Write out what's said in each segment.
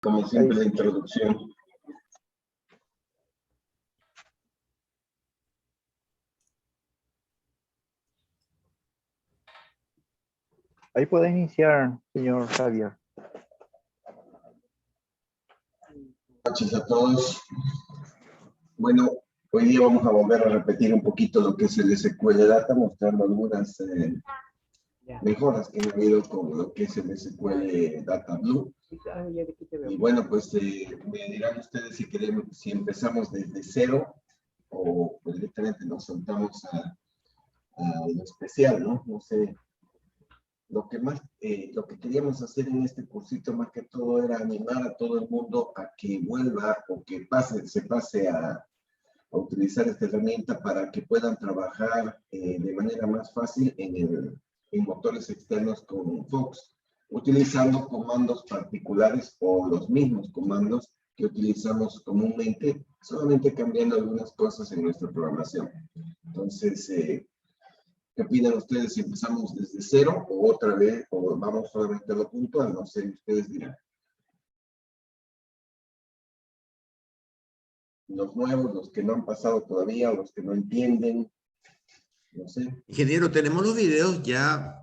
Como siempre, la introducción. Ahí puede iniciar, señor Javier. Buenas noches a todos. Bueno, hoy día vamos a volver a repetir un poquito lo que es el SQL Data, mostrando algunas mejoras que han habido con lo que es el SQL Data Blue. Y bueno, pues me dirán ustedes si queremos, si empezamos desde cero o pues, directamente nos saltamos a lo especial, ¿no? No sé. Lo que queríamos hacer en este cursito más que todo era animar a todo el mundo a que vuelva o que se pase a utilizar esta herramienta para que puedan trabajar de manera más fácil en motores externos con Fox, utilizando comandos particulares o los mismos comandos que utilizamos comúnmente, solamente cambiando algunas cosas en nuestra programación. Entonces, ¿qué opinan ustedes si empezamos desde cero o otra vez, o vamos solamente a lo puntual? No sé, ustedes dirán. Los nuevos, los que no han pasado todavía, los que no entienden, no sé. Ingeniero, tenemos los videos ya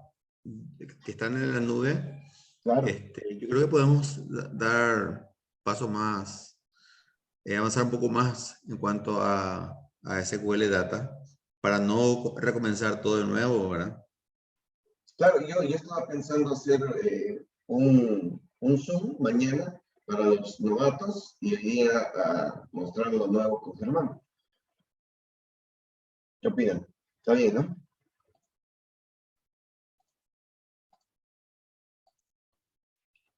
que están en la nube. Claro. Yo creo que podemos dar paso más, avanzar un poco más en cuanto a SQL Data, para no recomenzar todo de nuevo, ¿verdad? Claro, yo estaba pensando hacer un Zoom mañana para los novatos y ir a mostrar lo nuevo con Germán. ¿Qué opinan? Está bien, ¿no?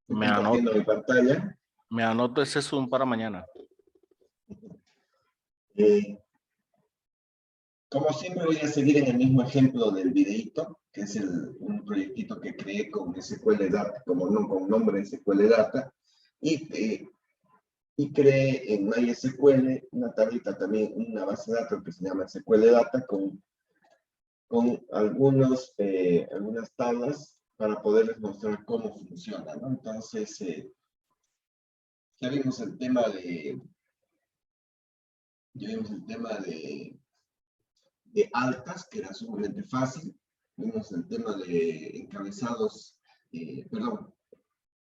Me Compartiendo mi pantalla. Me anoto ese Zoom para mañana. Como siempre voy a seguir en el mismo ejemplo del videito, que es un proyectito que creé con SQL Data, con nombre SQL Data, y creé en MySQL una tablita también, una base de datos que se llama SQL Data con algunas tablas para poderles mostrar cómo funciona, ¿no? Entonces, ya vimos el tema de altas, que era sumamente fácil. Vimos el tema de encabezados,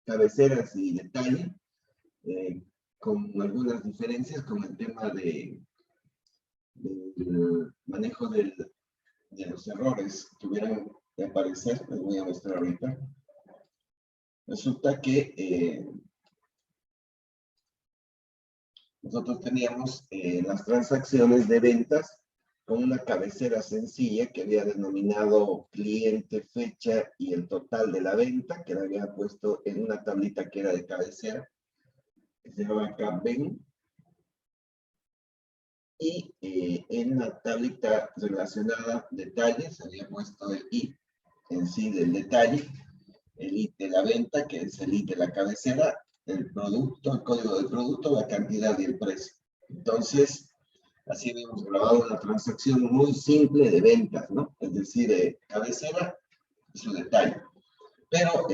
cabeceras y detalle, con algunas diferencias con el tema del manejo de los errores que hubieran de aparecer. Les voy a mostrar ahorita. Resulta que nosotros teníamos las transacciones de ventas con una cabecera sencilla que había denominado cliente, fecha y el total de la venta, que la había puesto en una tablita que era de cabecera, que se llama CapVen. Y en la tablita relacionada detalles había puesto el I en sí del detalle, el I de la venta, que es el I de la cabecera, el producto, el código del producto, la cantidad y el precio. Entonces, así hemos grabado una transacción muy simple de ventas, ¿no? Es decir, de cabecera y su detalle. Pero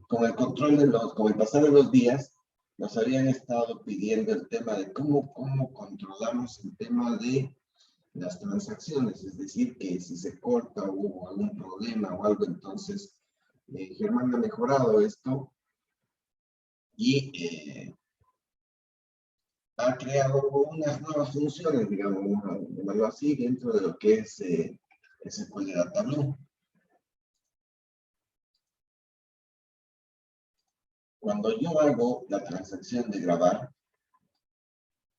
con el control con el pasar de los días, nos habían estado pidiendo el tema de cómo controlamos el tema de las transacciones. Es decir, que si se corta o hubo algún problema o algo, entonces Germán ha mejorado esto y ha creado unas nuevas funciones, digamos, llamarlo así, dentro de lo que es SQL Data Blue. Cuando yo hago la transacción de grabar,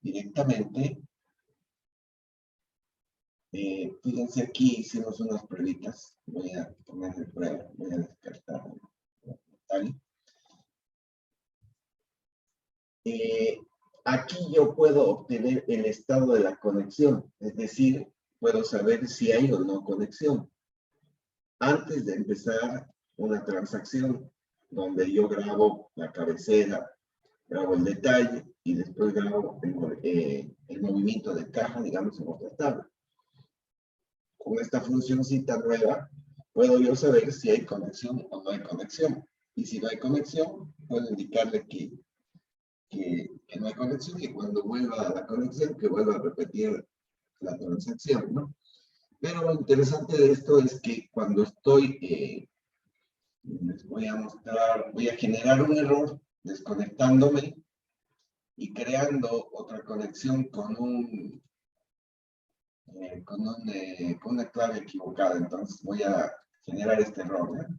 directamente, fíjense aquí hicimos unas pruebitas. Voy a poner de prueba, voy a descartar tal. Aquí yo puedo obtener el estado de la conexión, es decir, puedo saber si hay o no conexión. Antes de empezar una transacción, donde yo grabo la cabecera, grabo el detalle y después grabo el movimiento de caja, digamos, en otra tabla. Con esta funcioncita nueva, puedo yo saber si hay conexión o no hay conexión. Y si no hay conexión, puedo indicarle que que no hay conexión y cuando vuelva a la conexión que vuelva a repetir la transacción, ¿no? Pero lo interesante de esto es que cuando estoy, les voy a mostrar, voy a generar un error desconectándome y creando otra conexión con una clave equivocada. Entonces voy a generar este error, ¿no?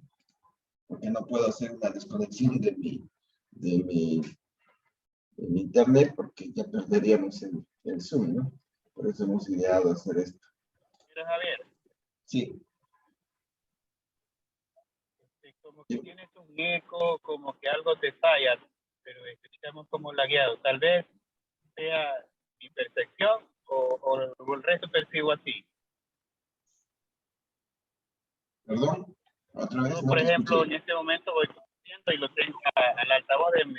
Porque no puedo hacer una desconexión de mi internet porque ya perderíamos el Zoom, ¿no? Por eso hemos ideado hacer esto. Mira, Javier, Sí. como que tienes un eco, como que algo te falla, pero estamos como lagueados. Tal vez sea mi percepción o el resto percibo así. ¿Perdón? Otra vez Yo, no por te ejemplo, escuché. en este momento voy conduciendo y lo tengo al altavoz del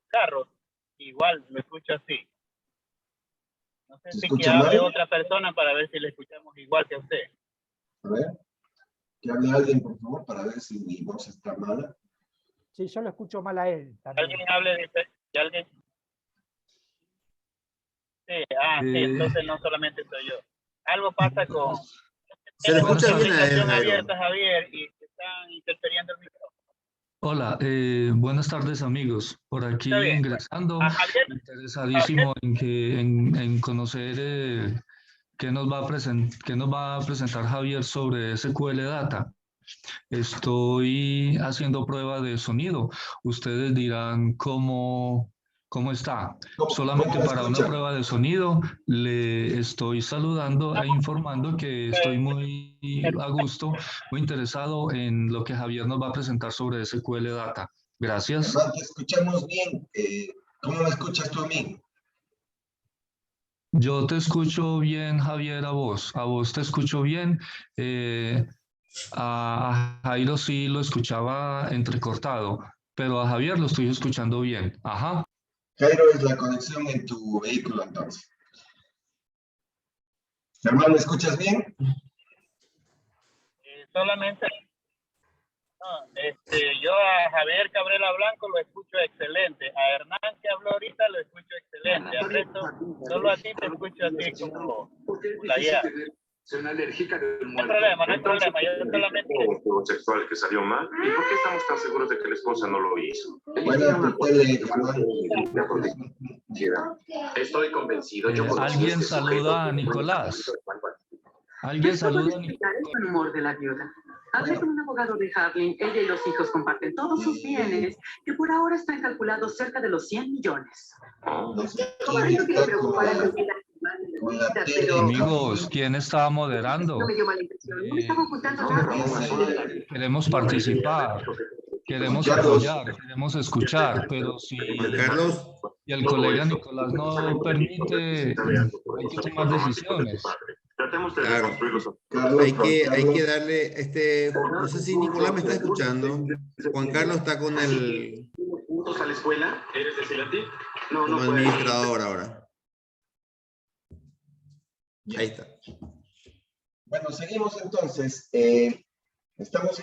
carro. Igual lo escucho así. No sé ¿Se si que escucha hable mal? otra persona para ver si le escuchamos igual que a usted. A ver. Que hable alguien, por favor, para ver si mi voz está mala. Sí, yo lo escucho mal a él también. ¿Alguien hable de alguien? Sí, sí, entonces no solamente soy yo. Algo pasa con... Se le Tenemos escucha bien a él, comunicación Jairo. abierta, Javier, y están interfiriendo el micrófono. Hola, buenas tardes amigos. Por aquí Está bien. ingresando, A Javier, interesadísimo en conocer qué nos va a presentar Javier sobre SQL Data. Estoy haciendo prueba de sonido. Ustedes dirán cómo está. Solamente ¿Cómo me para una escuchan? prueba de sonido le estoy saludando e informando que estoy muy a gusto, muy interesado en lo que Javier nos va a presentar sobre SQL Data. Gracias. Hermano, te escuchamos bien. ¿Cómo me escuchas tú a mí? Yo te escucho bien, Javier, a vos te escucho bien. A Jairo sí lo escuchaba entrecortado, pero a Javier lo estoy escuchando bien. Ajá. Jairo, es la conexión en tu vehículo, entonces. Hermano, ¿me escuchas bien? solamente... No, yo a Javier Cabrera Blanco lo escucho excelente. A Hernán que habló ahorita lo escucho excelente. Al resto, solo a ti te escucho así como la guía. Suena alérgica del No hay problema, no hay problema. Yo solamente... juego sexual que salió mal. ¿Y por qué estamos tan seguros de que la esposa no lo hizo? Buena tu tele, Juan. Estoy convencido. Yo Alguien saluda a Nicolás. Alguien saluda a Nicolás. Es el humor de la viuda. Hablé con un abogado de Harlem. Ella y los hijos comparten todos sus bienes, que por ahora están calculados cerca de los 100 millones. No sé quién está con la tele. Amigos, ¿quién estaba moderando? No me dio mala impresión. No me estaba ocultando nada. Queremos participar, queremos Juan Carlos. apoyar, queremos escuchar, pero si Juan Carlos, el colega Nicolás no permite, hay que tomar decisiones. Tratemos de claro, reconstruirlos. Carlos, hay que darle, no sé si Nicolás me está escuchando. Juan Carlos está con el ¿Juntos a la escuela? ¿Eres decir a ti? No, como no puedo. administrador ahora. Ahí está. Bueno, seguimos entonces. Estamos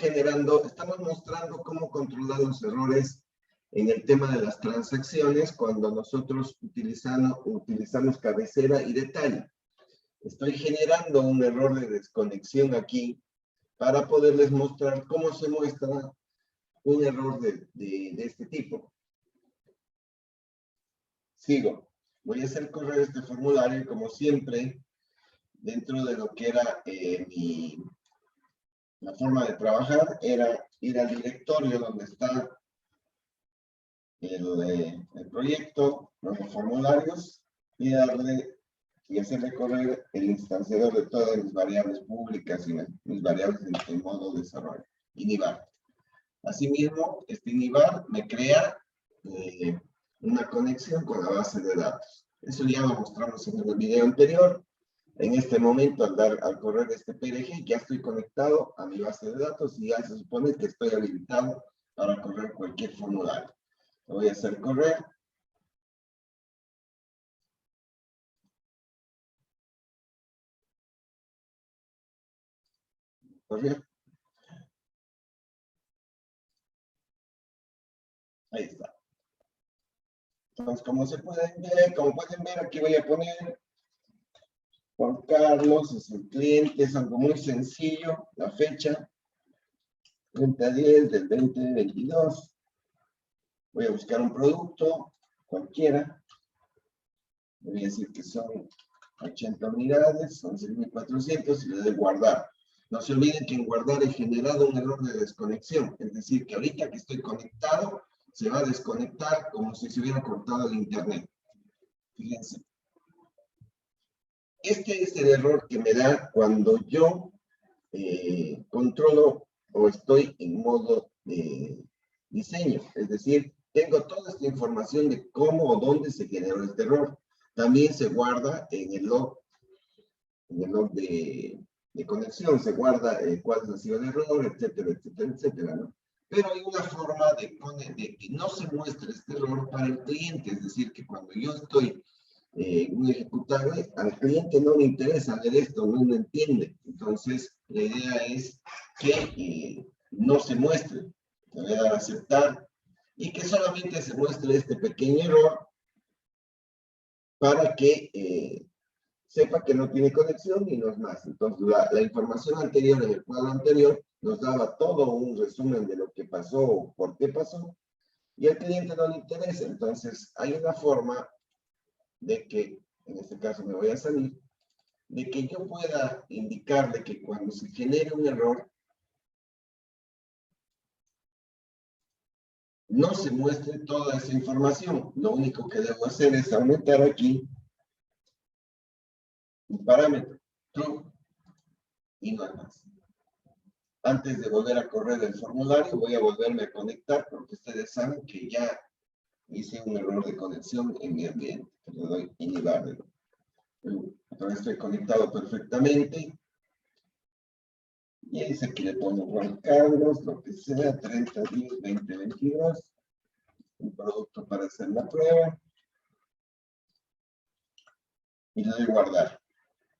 mostrando cómo controlar los errores en el tema de las transacciones cuando nosotros utilizamos cabecera y detalle. Estoy generando un error de desconexión aquí para poderles mostrar cómo se muestra un error de este tipo. Sigo. Voy a hacer correr este formulario y como siempre, dentro de lo que era la forma de trabajar, era ir al directorio donde está el proyecto, los formularios, y hacerle correr el instanciador de todas mis variables públicas y mis variables en modo desarrollo, inibar. Asimismo, este inibar me crea una conexión con la base de datos. Eso ya lo mostramos en el video anterior. En este momento, al correr este PRG, ya estoy conectado a mi base de datos y ya se supone que estoy habilitado para correr cualquier formulario. Lo voy a hacer correr. Correr. Ahí está. Entonces, como pueden ver, aquí voy a poner Juan Carlos, es el cliente, es algo muy sencillo, la fecha, 30/10 del 2022. Voy a buscar un producto, cualquiera. Voy a decir que son 80 unidades, son 6.400 y le doy guardar. No se olviden que en guardar he generado un error de desconexión, es decir, que ahorita que estoy conectado, se va a desconectar como si se hubiera cortado el internet. Fíjense. Este es el error que me da cuando yo controlo o estoy en modo diseño, es decir, tengo toda esta información de cómo o dónde se generó este error. También se guarda en el log de conexión, se guarda cuál ha sido el error, etcétera, etcétera, etcétera, ¿no? Pero hay una forma de que no se muestre este error para el cliente, es decir, que cuando yo estoy un ejecutable, al cliente no le interesa ver esto, no lo entiende. Entonces, la idea es que no se muestre, le voy a dar a aceptar, y que solamente se muestre este pequeño error para que sepa que no tiene conexión y no es más. Entonces, la información anterior, en el cuadro anterior, nos daba todo un resumen de lo que pasó o por qué pasó, y al cliente no le interesa. Entonces, hay una forma de que, en este caso me voy a salir, de que yo pueda indicarle que cuando se genere un error, no se muestre toda esa información. Lo único que debo hacer es aumentar aquí un parámetro, true, y no hay más. Antes de volver a correr el formulario, voy a volverme a conectar, porque ustedes saben que ya hice un error de conexión en mi ambiente. Le doy inhibar. Ahora estoy conectado perfectamente. Y dice que le pongo Juan Carlos, lo que sea, 30/10/2022. Un producto para hacer la prueba. Y le doy guardar.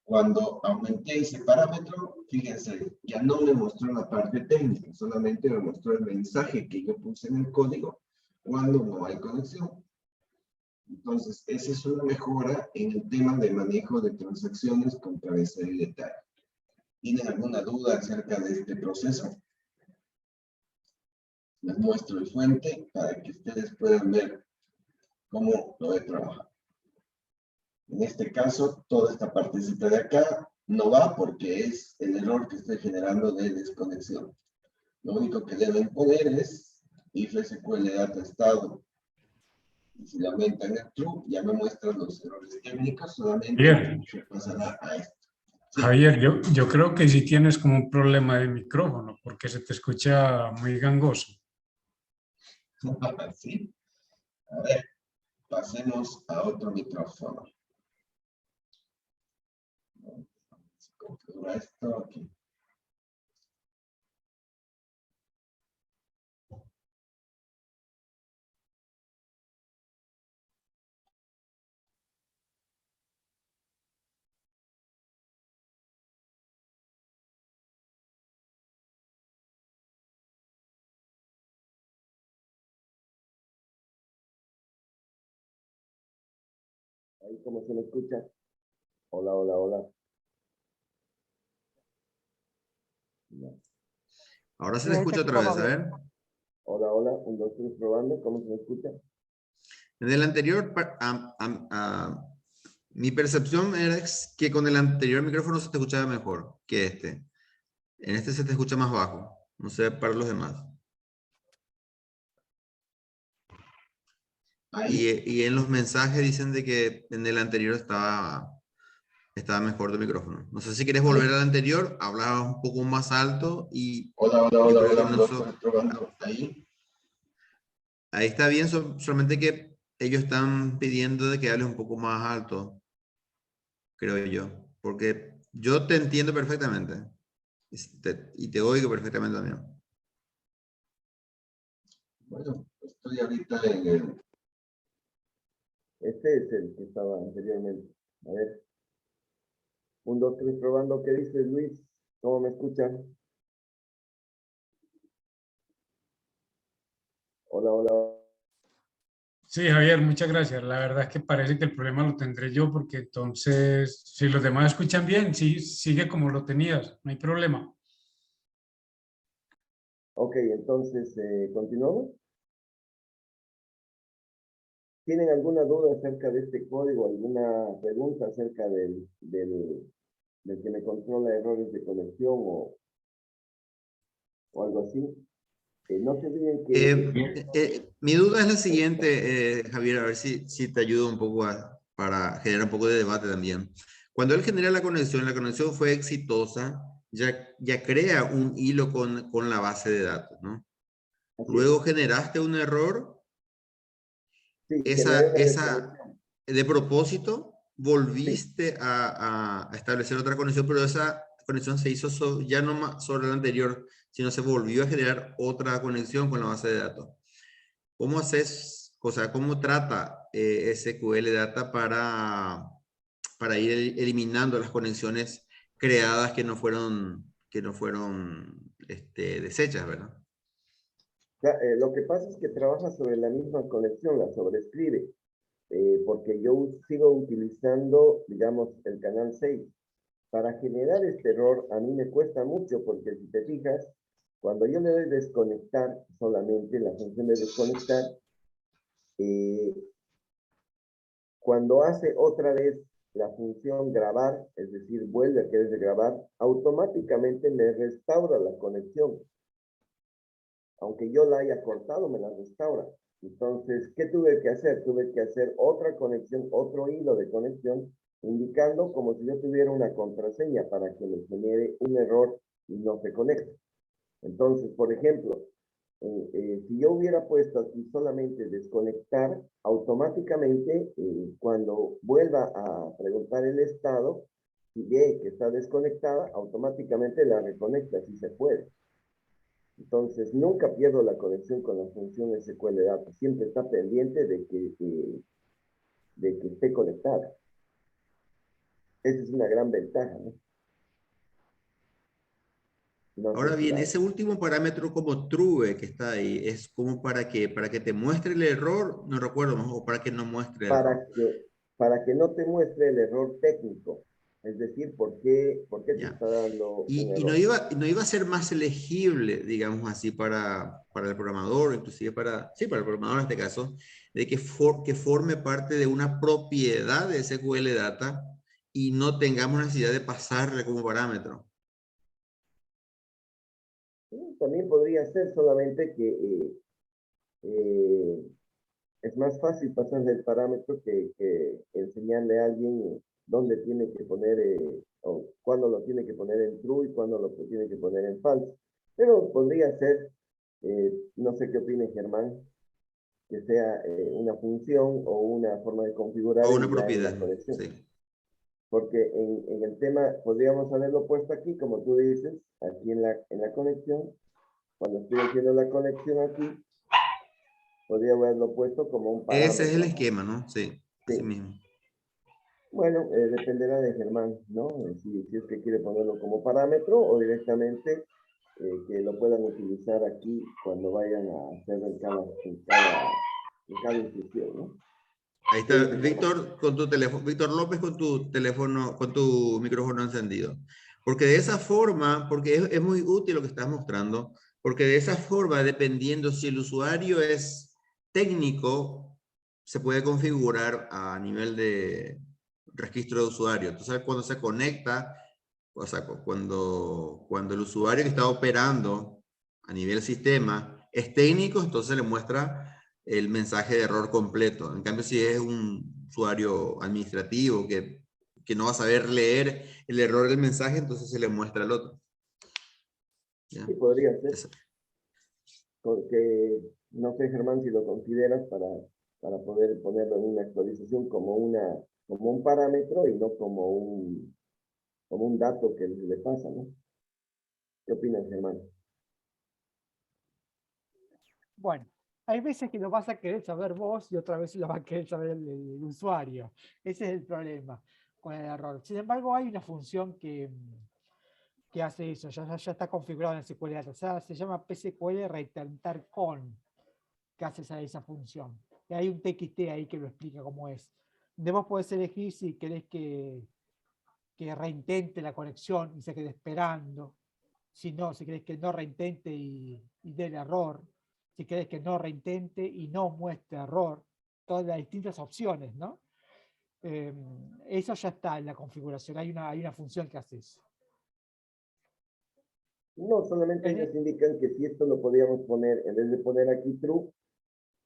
Cuando aumenté ese parámetro, fíjense, ya no me mostró la parte técnica, solamente me mostró el mensaje que yo puse en el código cuando no hay conexión. Entonces, esa es una mejora en el tema de manejo de transacciones con cabecera y detalle. ¿Tienen alguna duda acerca de este proceso? Les muestro el fuente para que ustedes puedan ver cómo lo he trabajado. En este caso, toda esta partecita de acá no va porque es el error que estoy generando de desconexión. Lo único que deben poner es if SQL data estado. Y si le aumentan el true, ya me muestran los errores técnicos, solamente Bien. se pasará a esto. Sí. Javier, yo creo que sí tienes como un problema de micrófono, porque se te escucha muy gangoso. Sí. A ver, pasemos a otro micrófono. Se configura esto aquí. Ahí como se me escucha. Hola, hola, hola. No. Ahora se le escucha otra vez, a ver. Hola, hola, 1, 2, 3, probando, ¿cómo se me escucha? En el anterior, mi percepción era que con el anterior micrófono se te escuchaba mejor que este. En este se te escucha más bajo. No sé para los demás. Y en los mensajes dicen de que en el anterior estaba mejor tu micrófono. No sé si quieres volver al anterior, hablabas un poco más alto y... Hola, hola, yo hola, creo que hola, con lo eso- estoy probando ahí. Ahí está bien, solamente que ellos están pidiendo de que hables un poco más alto, creo yo. Porque yo te entiendo perfectamente. Y te oigo perfectamente también. Bueno, estoy ahorita en el... Este es el que estaba anteriormente. A ver. 1, 2, 3, probando. ¿Qué dice Luis? ¿Cómo me escuchan? Hola, hola. Sí, Javier, muchas gracias. La verdad es que parece que el problema lo tendré yo porque entonces, si los demás escuchan bien, sí, sigue como lo tenías, no hay problema. Ok, entonces, ¿continuamos? ¿Tienen alguna duda acerca de este código, alguna pregunta acerca del que me controla errores de conexión o algo así? No se olviden que... Mi duda es la siguiente, Javier, a ver si te ayudo un poco para generar un poco de debate también. Cuando él genera la conexión fue exitosa, ya crea un hilo con la base de datos, ¿no? Luego generaste un error, Sí, de propósito, volviste a establecer otra conexión, pero esa conexión se hizo ya no sobre la anterior, sino se volvió a generar otra conexión con la base de datos. ¿Cómo haces, o sea, cómo trata SQL Data para ir eliminando las conexiones creadas que no fueron deshechas, ¿verdad? Lo que pasa es que trabaja sobre la misma conexión, la sobreescribe, porque yo sigo utilizando, digamos, el canal 6. Para generar este error, a mí me cuesta mucho, porque si te fijas, cuando yo le doy desconectar solamente, la función de desconectar, cuando hace otra vez la función grabar, es decir, vuelve a querer grabar, automáticamente me restaura la conexión. Aunque yo la haya cortado, me la restaura. Entonces, ¿qué tuve que hacer? Tuve que hacer otra conexión, otro hilo de conexión, indicando como si yo tuviera una contraseña para que me genere un error y no se conecte. Entonces, por ejemplo, si yo hubiera puesto aquí solamente desconectar, automáticamente cuando vuelva a preguntar el estado, si ve que está desconectada, automáticamente la reconecta si se puede. Entonces, nunca pierdo la conexión con la función SQL Data. Siempre está pendiente de que esté conectada. Esa es una gran ventaja, ¿no? Ahora bien, ese último parámetro como true que está ahí, ¿es como para que te muestre el error? No recuerdo, o para que no muestre el error. Para que no te muestre el error técnico. Es decir, ¿por qué te está dando un error? No iba a ser más elegible, digamos así, para el programador, inclusive para el programador en este caso, de que forme parte de una propiedad de SQL Data y no tengamos necesidad de pasarle como parámetro. También podría ser, solamente que es más fácil pasarle el parámetro que enseñarle a alguien dónde tiene que poner, o cuándo lo tiene que poner en true y cuándo lo tiene que poner en false. Pero podría ser, no sé qué opine Germán, que sea una función o una forma de configurar O una ya en propiedad, la conexión. sí. Porque en el tema, podríamos haberlo puesto aquí, como tú dices, aquí en la conexión. Cuando estoy haciendo la conexión aquí, podría haberlo puesto como un parámetro. Ese es el esquema, ¿no? Sí, así mismo. Bueno, dependerá de Germán, ¿no? Si es que quiere ponerlo como parámetro o directamente que lo puedan utilizar aquí cuando vayan a hacer en cada instrucción, ¿no? Ahí está Víctor con tu teléfono, Víctor López con tu teléfono, con tu micrófono encendido. Porque de esa forma, porque es muy útil lo que estás mostrando, porque de esa forma, dependiendo si el usuario es técnico, se puede configurar a nivel de registro de usuario. Entonces, cuando se conecta, o sea, cuando el usuario que está operando a nivel sistema es técnico, entonces le muestra el mensaje de error completo. En cambio, si es un usuario administrativo que no va a saber leer el error del mensaje, entonces se le muestra al otro. ¿Ya? Sí, podría ser. Porque no sé, Germán, si lo consideras para poder ponerlo en una actualización como un parámetro y no como un dato que le pasa, ¿no? ¿Qué opinas, Germán? Bueno, hay veces que lo vas a querer saber vos y otras veces lo va a querer saber el usuario. Ese es el problema con el error. Sin embargo, hay una función que hace eso, ya está configurado en SQL Data. O sea, se llama psql retentar con, que hace esa función. Y hay un TXT ahí que lo explica cómo es. De vos podés elegir si querés que reintente la conexión y se quede esperando. Si no, si querés que no reintente y dé el error. Si querés que no reintente y no muestre error. Todas las distintas opciones, ¿no? Eso ya está en la configuración. Hay una función que hace eso. No, solamente ellos indican que si esto lo podíamos poner, en vez de poner aquí true,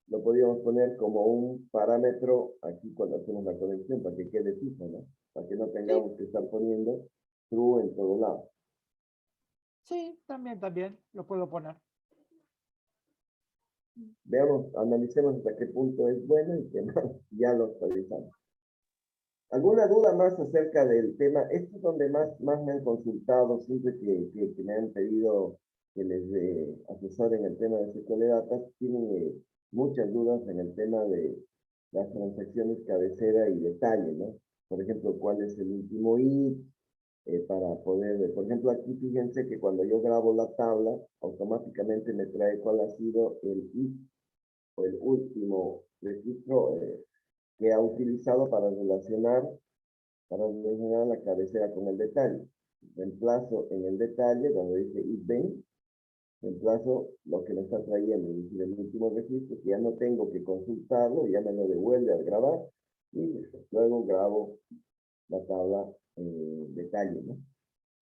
lo podíamos poner como un parámetro aquí cuando hacemos la conexión, para que quede fijo, ¿no? Para que no tengamos que estar poniendo true en todo lado. Sí, también lo puedo poner. Veamos, analicemos hasta qué punto es bueno y qué más, ya lo actualizamos. ¿Alguna duda más acerca del tema? Esto es donde más me han consultado, siempre que me han pedido que les asesoren el tema de SQL Data, tienen muchas dudas en el tema de las transacciones cabecera y detalle, ¿no? Por ejemplo, ¿cuál es el último if? Para poder, por ejemplo, aquí fíjense que cuando yo grabo la tabla, automáticamente me trae cuál ha sido el if o el último registro que ha utilizado para relacionar la cabecera con el detalle. Reemplazo en el detalle, donde dice if then, reemplazo lo que me está trayendo, es decir, el último registro, que ya no tengo que consultarlo, ya me lo devuelve al grabar, y luego grabo la tabla detalle, ¿no?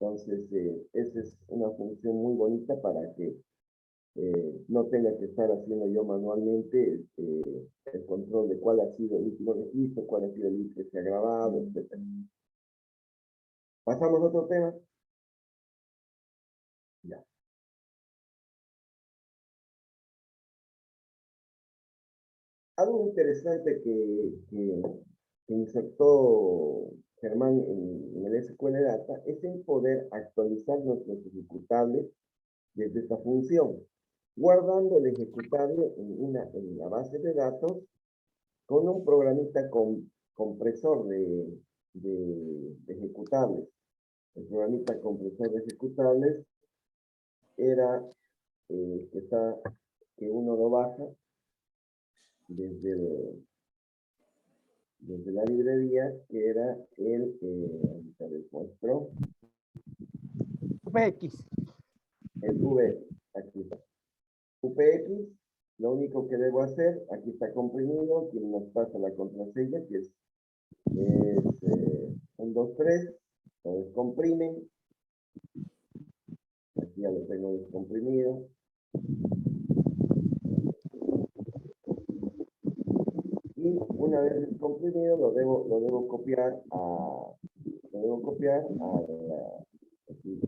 Entonces, esa es una función muy bonita para que no tenga que estar haciendo yo manualmente el control de cuál ha sido el último registro, cuál ha sido el que se ha grabado, etc. Pasamos a otro tema. Ya. Algo interesante que insertó Germán en el SQL Data es el poder actualizar nuestros ejecutables desde esta función, guardando el ejecutable en la base de datos con un programita compresor de ejecutables. El programita compresor de ejecutables era que uno lo baja desde la librería, que era ahorita les muestro. UPX. El aquí está. UPX, lo único que debo hacer, aquí está comprimido, quien nos pasa la contraseña, que es 1, 2, 3, lo descomprimen. Aquí ya lo tengo descomprimido. Y una vez descomprimido, lo debo copiar a aquí,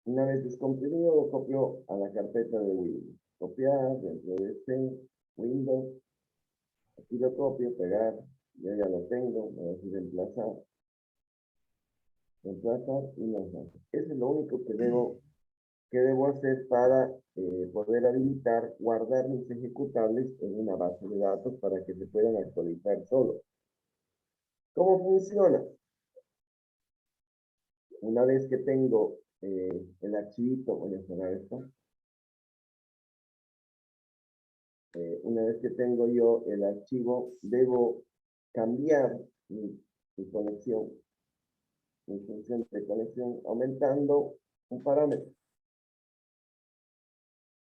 una vez descomprimido, lo copio a la carpeta de Windows. Copiar dentro de este Windows. Aquí lo copio, pegar. Yo ya lo tengo. Voy a decir reemplazar. Reemplazar y no. Eso es lo único que debo hacer para poder habilitar, guardar mis ejecutables en una base de datos para que se puedan actualizar solos. ¿Cómo funciona? Una vez que tengo el archivito, voy a cerrar esto. Una vez que tengo yo el archivo, debo cambiar mi conexión, mi función de conexión, aumentando un parámetro.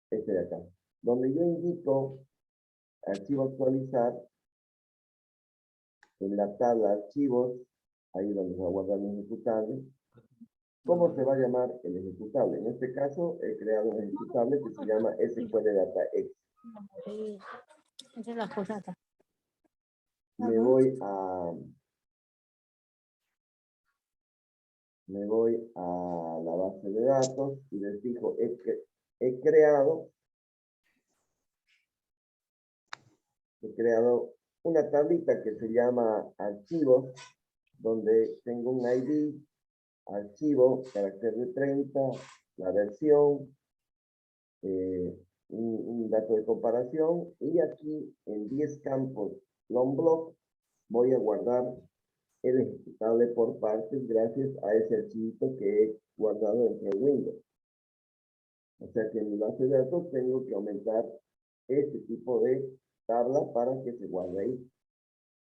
Este de acá. Donde yo indico archivo actualizar, en la tabla archivos, ahí donde se va a guardar mi ejecutable, ¿cómo se va a llamar el ejecutable? En este caso, he creado un ejecutable que se llama SQL Data X. Esa es la cosa. Me voy a la base de datos y les digo, he creado una tablita que se llama archivos, donde tengo un ID, archivo, carácter de 30, la versión, un dato de comparación, y aquí en 10 campos long block voy a guardar el ejecutable por partes gracias a ese archivo que he guardado dentro de Windows. O sea que en mi base de datos tengo que aumentar este tipo de tabla para que se guarde ahí.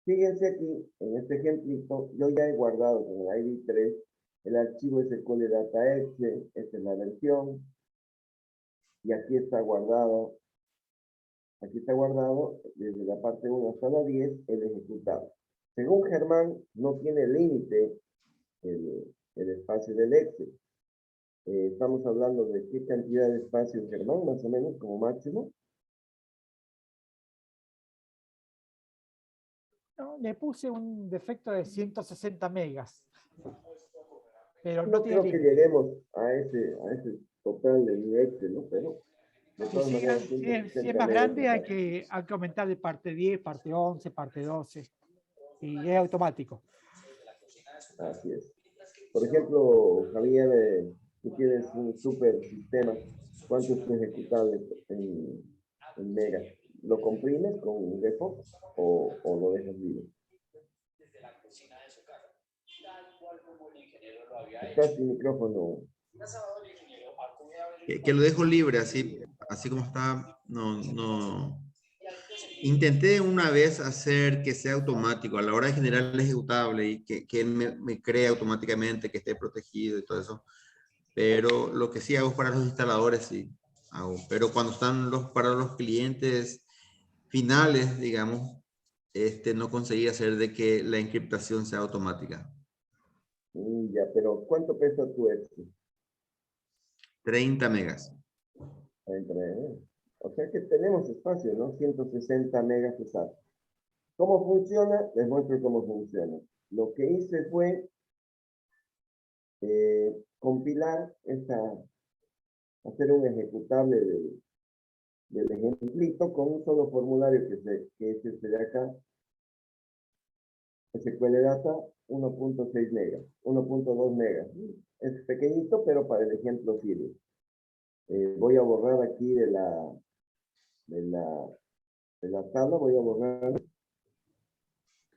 Fíjense aquí, en este ejemplito, yo ya he guardado con el ID 3 el archivo SQL Data Exe, esta es la versión, y aquí está guardado desde la parte 1 hasta la 10 el ejecutable. Según Germán, no tiene límite el espacio del Excel. Estamos hablando de qué cantidad de espacio, Germán, más o menos como máximo. No, le puse un defecto de 160 megas. Pero no No tiene creo que límite. lleguemos a ese total de Excel, ¿no? Pero de Y todas maneras, si es 160 más megas grande, hay está. que aumentar de parte 10, parte 11, parte 12. Y es automático. Así es. Por ejemplo, Javier, tú tienes un super sistema. ¿Cuánto es tu ejecutable en megas? ¿Lo comprimes con un defo o lo dejas libre? Estás sin micrófono. Que lo dejo libre, así como está. No. Intenté una vez hacer que sea automático a la hora de generar el ejecutable y que él me cree automáticamente, que esté protegido y todo eso. Pero lo que sí hago es para los instaladores, sí hago. Pero cuando están para los clientes finales, digamos, no conseguí hacer de que la encriptación sea automática. Ya, pero ¿cuánto pesa tu Excel? 30 megas. 30 megas. O sea que tenemos espacio, ¿no? 160 megas pesados. ¿Cómo funciona? Les muestro cómo funciona. Lo que hice fue compilar hacer un ejecutable del ejemplito con un solo formulario que es este de acá. SQL Data 1.6 megas, 1.2 megas. Es pequeñito, pero para el ejemplo sirve. Voy a borrar aquí de la tabla, voy a borrar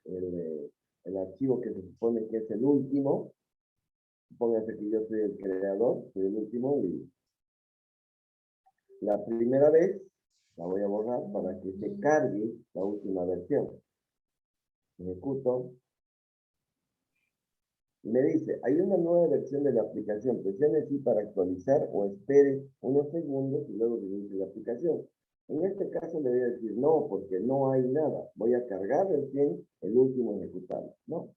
el archivo que se supone que es el último. Pónganse que yo soy el creador, soy el último, y la primera vez la voy a borrar para que se cargue la última versión. Ejecuto. Y me dice, hay una nueva versión de la aplicación, presione sí para actualizar o espere unos segundos y luego inicie la aplicación. En este caso le voy a decir no, porque no hay nada. Voy a cargar recién el último ejecutable, ¿no?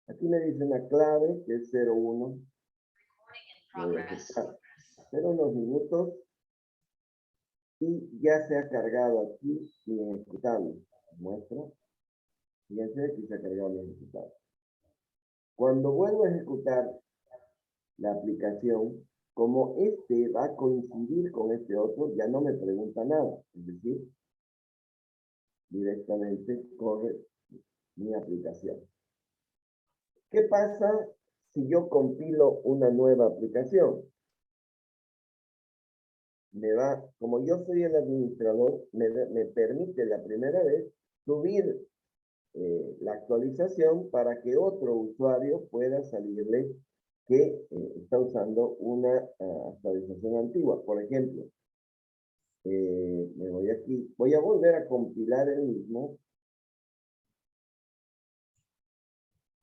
Aquí me dice una clave que es 01. Voy a aceptar. Espero unos minutos y ya se ha cargado aquí mi ejecutable. Muestro. Fíjense que se ha cargado mi ejecutable. Cuando vuelvo a ejecutar la aplicación, como este va a coincidir con este otro, ya no me pregunta nada. Es decir, directamente corre mi aplicación. ¿Qué pasa si yo compilo una nueva aplicación? Como yo soy el administrador, me permite la primera vez subir la actualización para que otro usuario pueda salirle que está usando una actualización antigua. Por ejemplo, me voy aquí, voy a volver a compilar el mismo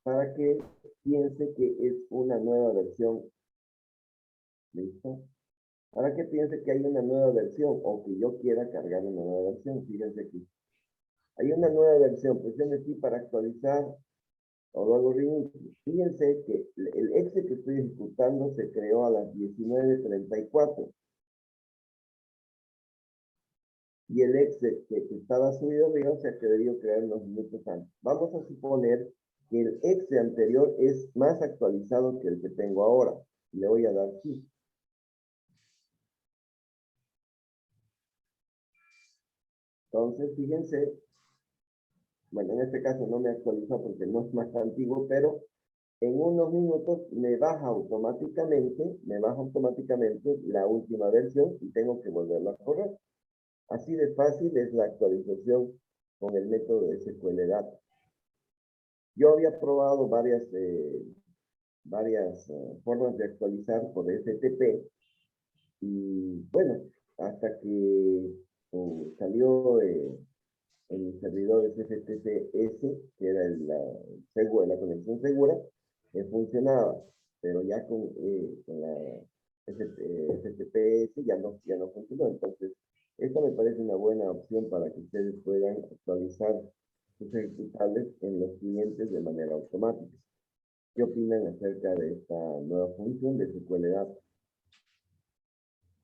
para que piense que es una nueva versión. ¿Listo? Para que piense que hay una nueva versión o que yo quiera cargar una nueva versión. Fíjense aquí. Hay una nueva versión, presione sí para actualizar o luego reinicio. Fíjense que el exe que estoy ejecutando se creó a las 19:34. Y el exe que estaba subido arriba se ha debido crear unos minutos antes. Vamos a suponer que el exe anterior es más actualizado que el que tengo ahora. Le voy a dar sí. Entonces, fíjense, bueno, en este caso no me actualizó porque no es más antiguo, pero en unos minutos me baja automáticamente la última versión y tengo que volverla a correr. Así de fácil es la actualización con el método de SQL Data. Yo había probado varias formas de actualizar por FTP y bueno, hasta que salió en mis servidores FTPS, que era la conexión segura, funcionaba, pero ya con la FTPS ya no funcionó. Entonces, esta me parece una buena opción para que ustedes puedan actualizar sus ejecutables en los clientes de manera automática. ¿Qué opinan acerca de esta nueva función de SQL Data?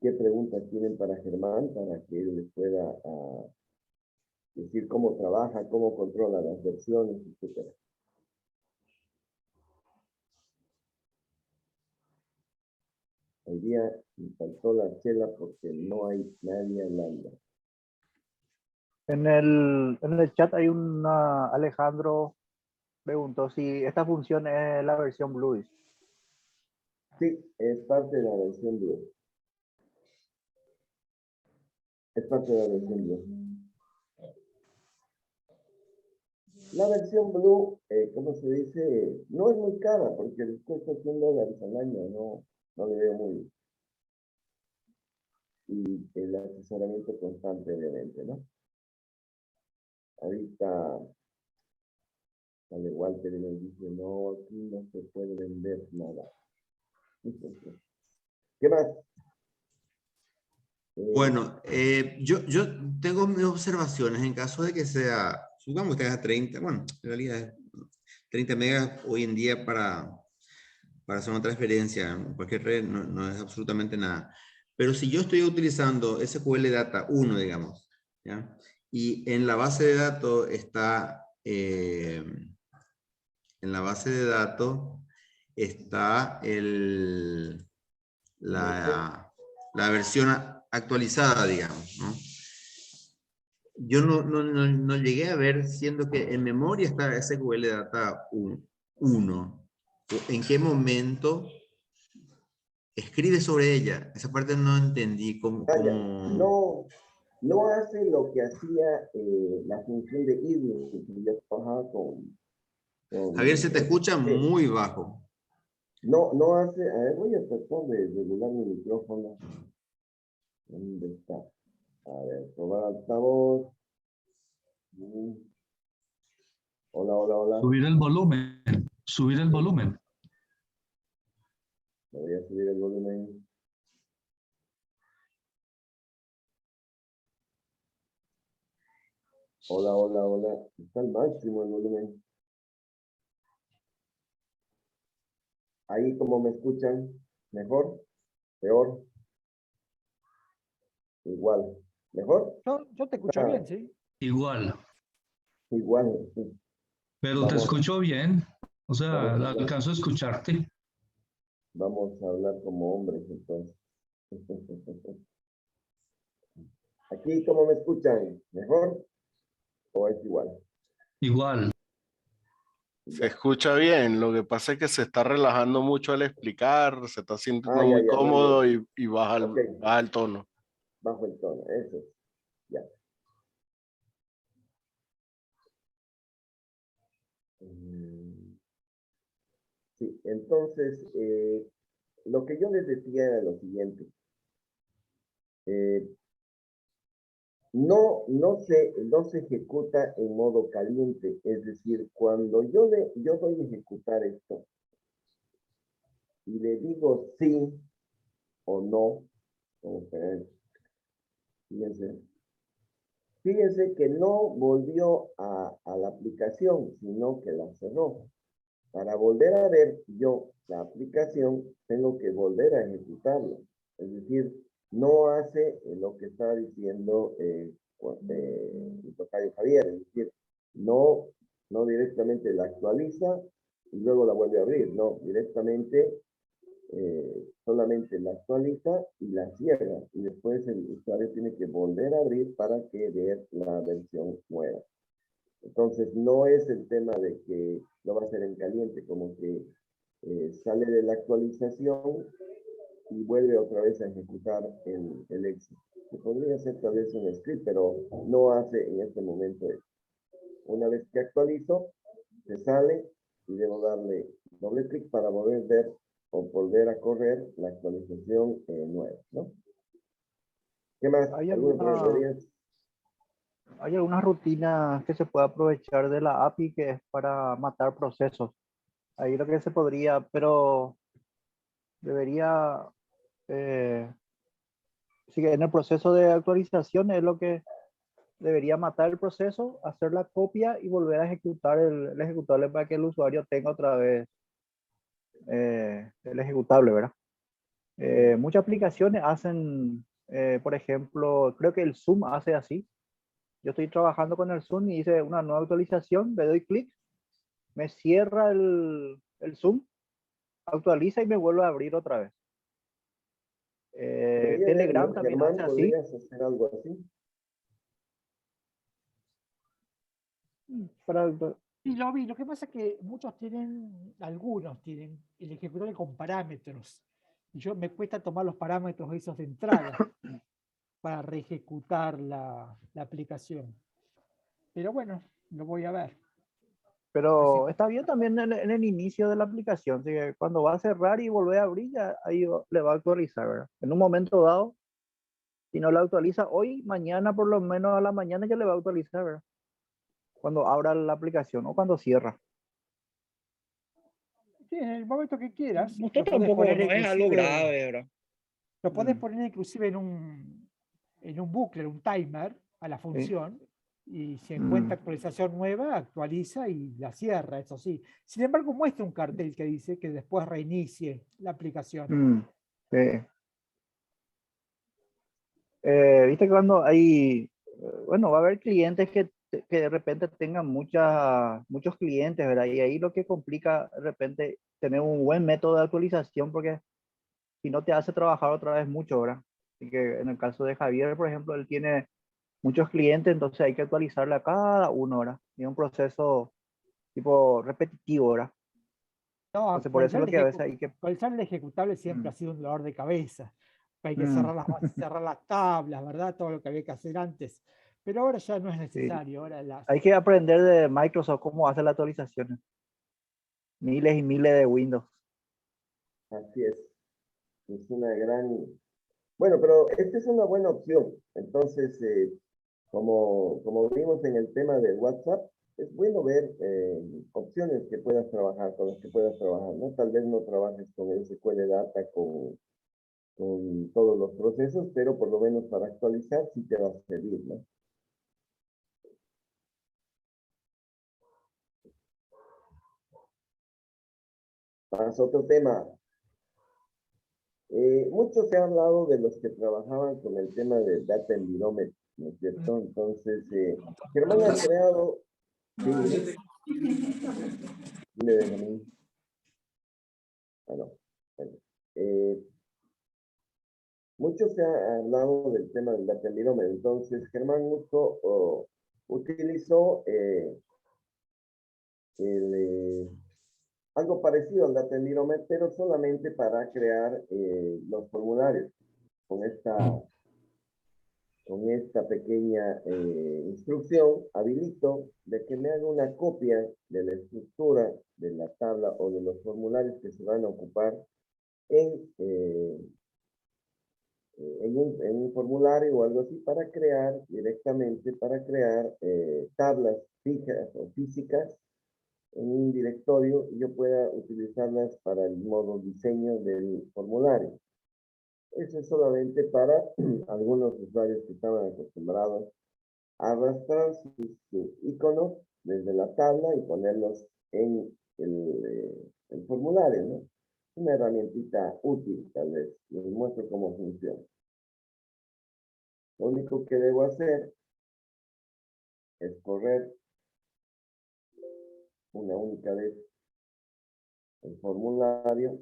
¿Qué preguntas tienen para Germán para que él les pueda decir cómo trabaja, cómo controla las versiones, etcétera? Hoy día me faltó la chela porque no hay nadie hablando. En el chat hay Alejandro preguntó si esta función es la versión Blue. Sí, es parte de la versión Blue. Es parte de la versión Blue. La versión Blue, ¿cómo se dice? No es muy cara porque les cuesta $100 al año, no le veo muy. Y el asesoramiento constante, obviamente, ¿no? Ahorita, al igual que les dice, no, aquí no se puede vender nada. ¿Qué más? Bueno, yo tengo mis observaciones en caso de que sea, supongamos que tenga 30, bueno, en realidad 30 megas hoy en día para hacer una transferencia en cualquier red no es absolutamente nada. Pero si yo estoy utilizando SQL Data 1, digamos, ¿ya? Y en la base de datos está, la versión actualizada, digamos, ¿no? Yo no llegué a ver, siendo que en memoria está SQL Data 1. ¿En qué momento escribe sobre ella? Esa parte no entendí. No hace lo que hacía la función de Irving, que yo trabajaba con Javier, se te escucha muy bajo. No hace, a ver, voy a tratar de regular mi micrófono. ¿Dónde está? A ver, probar altavoz. Hola. Subir el volumen. Subir el volumen. Le voy a subir el volumen. Hola. Está al máximo el volumen. Ahí, ¿cómo me escuchan? ¿Mejor? ¿Peor? Igual. ¿Mejor? Yo te escucho bien, ¿sí? Igual. Igual, sí. Pero te escucho bien. O sea, Vamos a ver. alcanzo a escucharte. Vamos a hablar como hombres, entonces. Aquí, ¿cómo me escuchan? ¿Mejor? ¿O es igual? Igual. Se escucha bien, lo que pasa es que se está relajando mucho al explicar, se está sintiendo muy Ya, cómodo muy bien. y baja el tono. Bajo el tono, eso es. Ya. Sí, entonces, lo que yo les decía era lo siguiente. No se ejecuta en modo caliente, es decir, cuando yo voy a ejecutar esto y le digo sí o no, fíjense que no volvió a la aplicación, sino que la cerró. Para volver a ver yo la aplicación, tengo que volver a ejecutarla. Es decir, no hace lo que está diciendo el tocayo Javier. Es decir, no directamente la actualiza y luego la vuelve a abrir. No, directamente solamente la actualiza y la cierra. Y después el usuario tiene que volver a abrir para que vea la versión nueva. Entonces, no es el tema de que lo va a hacer en caliente, como que sale de la actualización y vuelve otra vez a ejecutar el Excel. Se podría hacer tal vez un script, pero no hace en este momento eso. Una vez que actualizo, se sale y debo darle doble clic para poder ver o volver a correr la actualización nueva, ¿no? ¿Qué más? ¿Hay ¿Alguna teoría? Hay algunas rutinas que se puede aprovechar de la API que es para matar procesos. Ahí lo que se podría, pero debería, sí que en el proceso de actualización es lo que debería matar el proceso, hacer la copia y volver a ejecutar el ejecutable para que el usuario tenga otra vez el ejecutable, ¿verdad? Muchas aplicaciones hacen, por ejemplo, creo que el Zoom hace así. Yo estoy trabajando con el Zoom y hice una nueva actualización, le doy clic, me cierra el Zoom, actualiza y me vuelve a abrir otra vez. Telegram también hace así. ¿Podrías hacer algo así? Sí, lo vi. Lo que pasa es que muchos tienen, algunos tienen el ejecutable con parámetros. Y yo me cuesta tomar los parámetros esos de entrada para reejecutar la aplicación. Pero bueno, lo voy a ver. Pero está bien también en el inicio de la aplicación. Así que cuando va a cerrar y volver a abrir, ya ahí le va a actualizar, ¿verdad? En un momento dado, si no la actualiza hoy, mañana por lo menos a la mañana ya le va a actualizar, ¿verdad? Cuando abra la aplicación o cuando cierra. Sí, en el momento que quieras. Esto tampoco no es algo grave, ¿verdad? Lo podés poner inclusive en un bucle, en un timer a la función. Y si encuentra actualización nueva, actualiza y la cierra, eso sí. Sin embargo, muestra un cartel que dice que después reinicie la aplicación. Sí. Viste que cuando hay, bueno, va a haber clientes que de repente tengan muchos clientes, ¿verdad? Y ahí lo que complica de repente tener un buen método de actualización, porque si no te hace trabajar otra vez mucho, ¿verdad? Así que en el caso de Javier, por ejemplo, él tiene muchos clientes, entonces hay que actualizarle a cada uno, ¿verdad? Y es un proceso tipo repetitivo, ¿verdad? No, Entonces por eso es lo que a veces hay que... actualizar el ejecutable siempre ha sido un dolor de cabeza. Hay que cerrar las tablas, ¿verdad? Todo lo que había que hacer antes. Pero ahora ya no es necesario. Sí. Ahora Hay que aprender de Microsoft cómo hace las actualizaciones. Miles y miles de Windows. Así es. Es una gran... Bueno, pero esta es una buena opción. Entonces, como vimos en el tema del WhatsApp, es bueno ver opciones que puedas trabajar, con las que puedas trabajar, ¿no? Tal vez no trabajes con el SQL Data, con todos los procesos, pero por lo menos para actualizar sí te va a servir, ¿no? Pasa otro tema. Mucho se ha hablado de los que trabajaban con el tema de Data Environment, ¿no es cierto? Entonces, Germán ha creado... Sí, dime, Benjamín. Bueno, mucho se ha hablado del tema del Data Environment. Entonces, Germán utilizó algo parecido al Data Environment, pero solamente para crear los formularios con esta pequeña instrucción. Habilito de que me haga una copia de la estructura de la tabla o de los formularios que se van a ocupar en un formulario o algo así para crear directamente, tablas fijas o físicas en un directorio y yo pueda utilizarlas para el modo diseño del formulario. Eso es solamente para algunos usuarios que estaban acostumbrados a arrastrar sus iconos desde la tabla y ponerlos en el formulario, ¿no? Una herramientita útil, tal vez. Les muestro cómo funciona. Lo único que debo hacer es correr una única vez el formulario.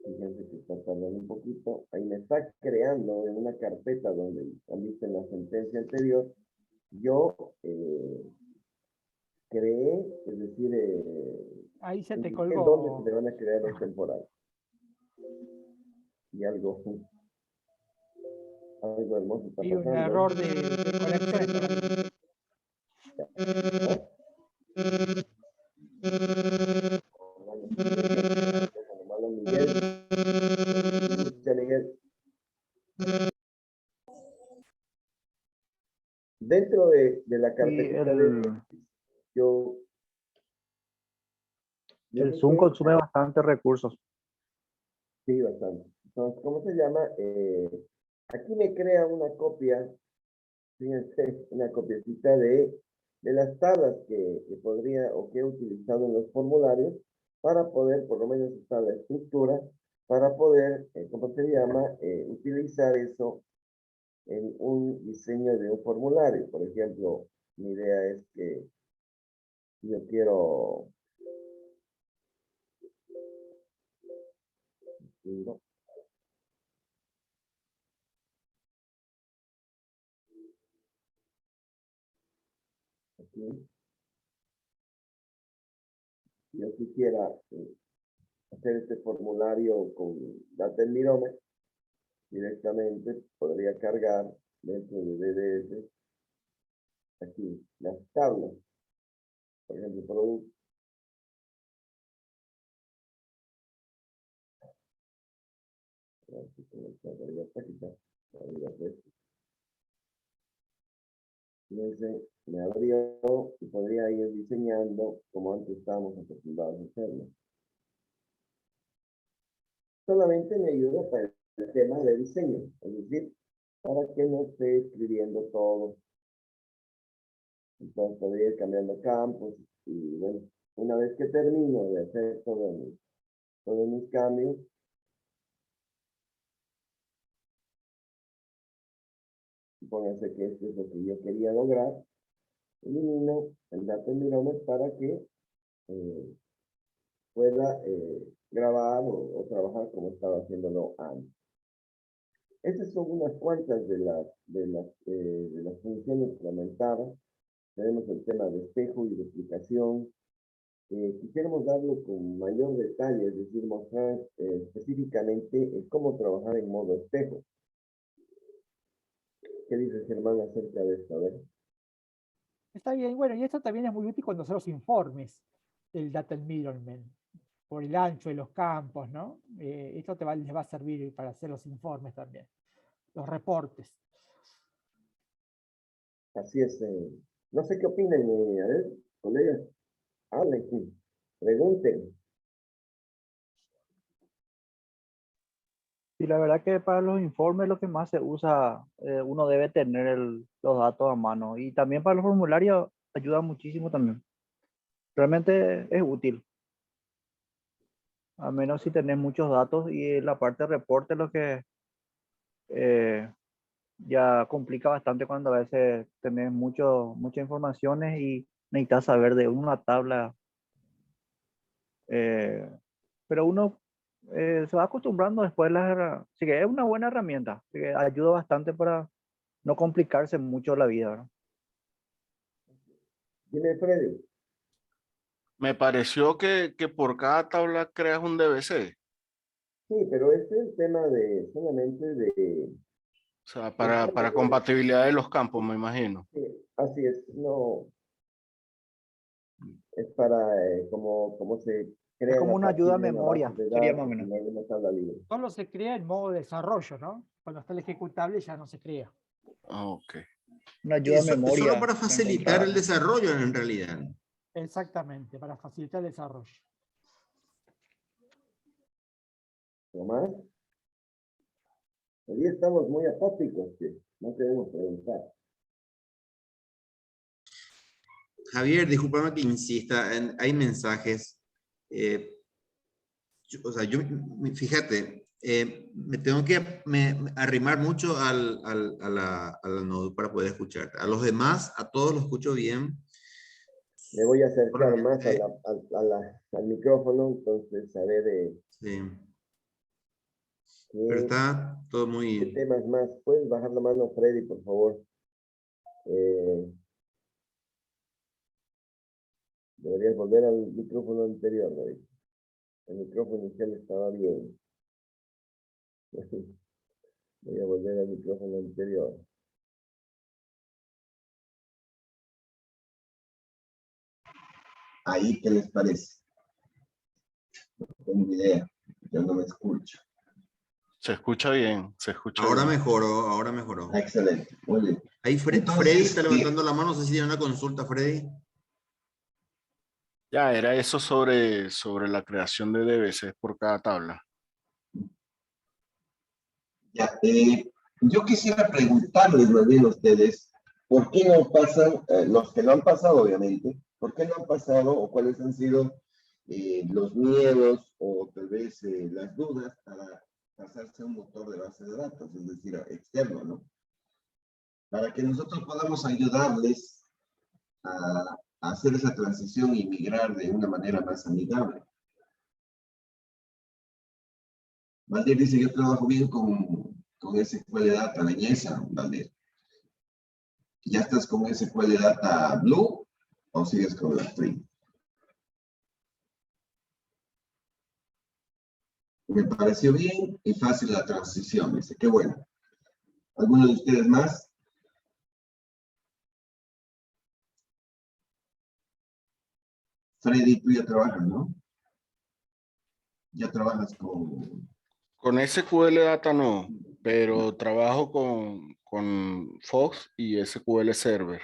Fíjense que está tardando un poquito. Ahí me está creando en una carpeta donde han visto en la sentencia anterior. Yo creé, es decir, ahí se te donde colgó. se te van a crear los temporales. Y algo hermoso está Y un pasando. error de conexión. Dentro de la Y carpetita yo el Zoom consume bastante recursos. Sí, bastante. Entonces, ¿cómo se llama? Aquí me crea una copia, fíjense, una copiecita de las tablas que podría o que he utilizado en los formularios para poder, por lo menos está la estructura, para poder, ¿cómo se llama? Utilizar eso en un diseño de un formulario. Por ejemplo, mi idea es que yo quiero... ¿no? Aquí. Yo quisiera hacer este formulario con Data Environment, directamente podría cargar dentro de DDS aquí las tablas, por ejemplo, producto. Fíjense, me abrió y podría ir diseñando como antes estábamos acostumbrados a hacerlo. Solamente me ayuda para el tema de diseño, es decir, para que no esté escribiendo todo. Entonces podría ir cambiando campos y bueno, una vez que termino de hacer todos mis cambios, supónganse que esto es lo que yo quería lograr, elimino el Data Environment para que pueda grabar o trabajar como estaba haciéndolo antes. Estas son unas cuantas de las funciones implementadas. Tenemos el tema de espejo y de explicación. Quisiéramos darlo con mayor detalle, es decir, mostrar específicamente cómo trabajar en modo espejo. ¿Qué dice Germán acerca de esto? A ver. Está bien, bueno, y esto también es muy útil cuando hacemos informes del Data Environment, por el ancho de los campos, ¿no? Esto les va a servir para hacer los informes también, los reportes. Así es. No sé qué opinan, a ver, colegas. Hablen, pregunten. Y la verdad que para los informes lo que más se usa, uno debe tener los datos a mano. Y también para los formularios ayuda muchísimo también. Realmente es útil. A menos si tenés muchos datos y la parte de reporte lo que ya complica bastante cuando a veces tenés muchas informaciones y necesitas saber de una tabla. Pero uno se va acostumbrando después. Así que es una buena herramienta. Así que ayuda bastante para no complicarse mucho la vida, ¿no? Dime, Freddy. Me pareció que por cada tabla creas un DBC. Sí, pero este es el tema de solamente de... O sea, para compatibilidad de los campos, me imagino. Sí, así es, no... Es para cómo se crea Es como una ayuda a de una memoria, base de sería datos, más o menos. no hay una tabla libre. Solo se crea en modo desarrollo, ¿no? Cuando está el ejecutable ya no se crea. Ok. Una ayuda a Es memoria. solo para facilitar el desarrollo en realidad. Exactamente, para facilitar el desarrollo. Tomás, hoy estamos muy apáticos, que no queremos preguntar. Javier, discúlpame que insista, hay mensajes. Fíjate, me tengo que arrimar mucho a la node para poder escucharte. A los demás, a todos los escucho bien. Me voy a acercar más al micrófono, entonces saber sí. Pero está todo muy... ¿Qué temas más? ¿Puedes bajar la mano, Freddy, por favor? Deberías volver al micrófono anterior, David. El micrófono inicial estaba bien. Voy a volver al micrófono anterior. Ahí, ¿qué les parece? No tengo idea. Yo no me escucho. Se escucha bien, se escucha Ahora bien. mejoró, ahora mejoró. Ah, excelente, muy bien. Ahí Freddy Entonces, está levantando la mano, no sé si tiene una consulta, Freddy. Ya, era eso sobre la creación de DBCs por cada tabla. Ya, yo quisiera preguntarles más bien a ustedes, ¿por qué no pasan, los que lo han pasado obviamente, por qué no han pasado o cuáles han sido los miedos o tal vez las dudas para pasarse a un motor de base de datos, es decir, externo, ¿no? Para que nosotros podamos ayudarles a hacer esa transición y migrar de una manera más amigable. Valdir dice, yo trabajo bien con SQL Data, belleza, Valdir. ¿Ya estás con SQL Data Blue o sigues con la Free? Me pareció bien y fácil la transición, dice, qué bueno. ¿Alguno de ustedes más? Freddy, tú ya trabajas, ¿no? Ya trabajas con... Con SQL Data no, pero trabajo con Fox y SQL Server.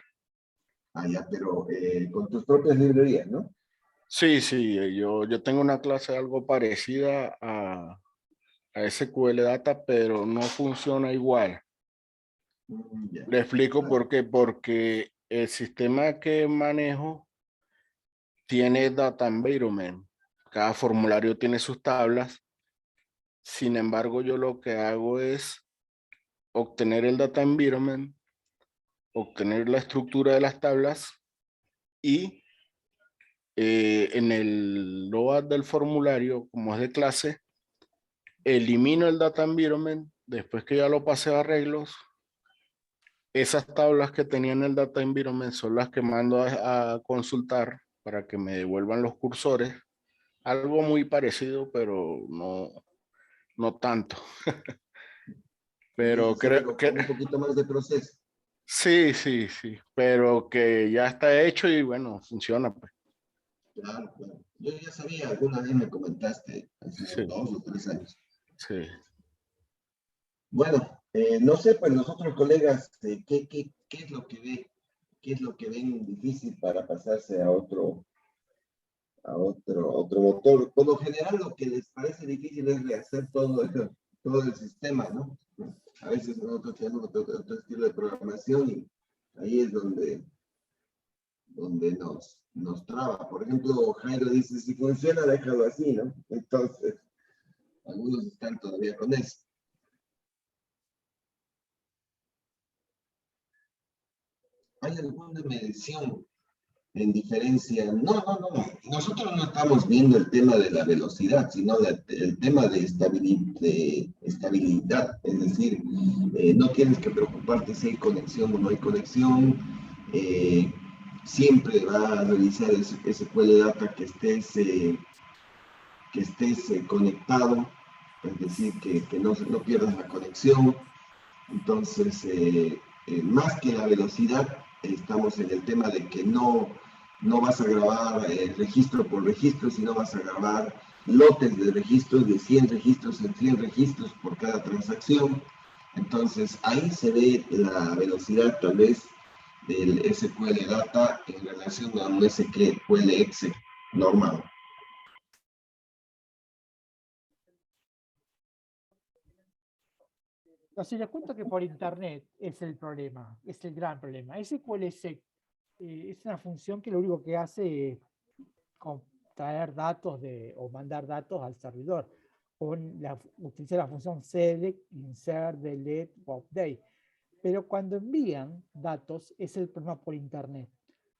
Ah, ya, pero con tus propias librerías, ¿no? Sí, sí, yo tengo una clase algo parecida a SQL Data, pero no funciona igual. Ya. Le explico por qué. Porque el sistema que manejo tiene Data Environment. Cada formulario tiene sus tablas. Sin embargo, yo lo que hago es obtener el Data Environment, obtener la estructura de las tablas y en el load del formulario, como es de clase, elimino el Data Environment. Después que ya lo pasé a arreglos, esas tablas que tenían el Data Environment son las que mando a consultar para que me devuelvan los cursores. Algo muy parecido, pero no tanto. Pero creo que... Con un poquito más de proceso. Sí, sí, sí, pero que ya está hecho y bueno, funciona pues. Claro, claro. Yo ya sabía, alguna vez me comentaste, hace Sí, 2 o 3 años. sí. Bueno, no sé, pues los otros colegas, ¿qué es lo que ve? ¿Qué es lo que ven difícil para pasarse a otro motor? Por lo general, lo que les parece difícil es rehacer todo el sistema, ¿no? A veces nosotros tenemos otro estilo de programación y ahí es donde nos traba. Por ejemplo, Jairo dice, si funciona, déjalo así, ¿no? Entonces, algunos están todavía con eso. ¿Hay alguna medición en diferencia? No. Nosotros no estamos viendo el tema de la velocidad, sino el tema de estabilidad. Es decir, no tienes que preocuparte si hay conexión o no hay conexión. Siempre va a revisar ese SQL Data que estés conectado, es decir, que no pierdas la conexión. Entonces, más que la velocidad, estamos en el tema de que no vas a grabar registro por registro, sino vas a grabar lotes de registros, de 100 registros en 100 registros por cada transacción. Entonces, ahí se ve la velocidad tal vez del SQL Data en relación a un SQL Exe normal. O sea, les cuento que por internet es el problema, es el gran problema. SQLSec es una función que lo único que hace es traer datos o mandar datos al servidor. Utiliza la función select, insert, delete o update. Pero cuando envían datos es el problema por internet.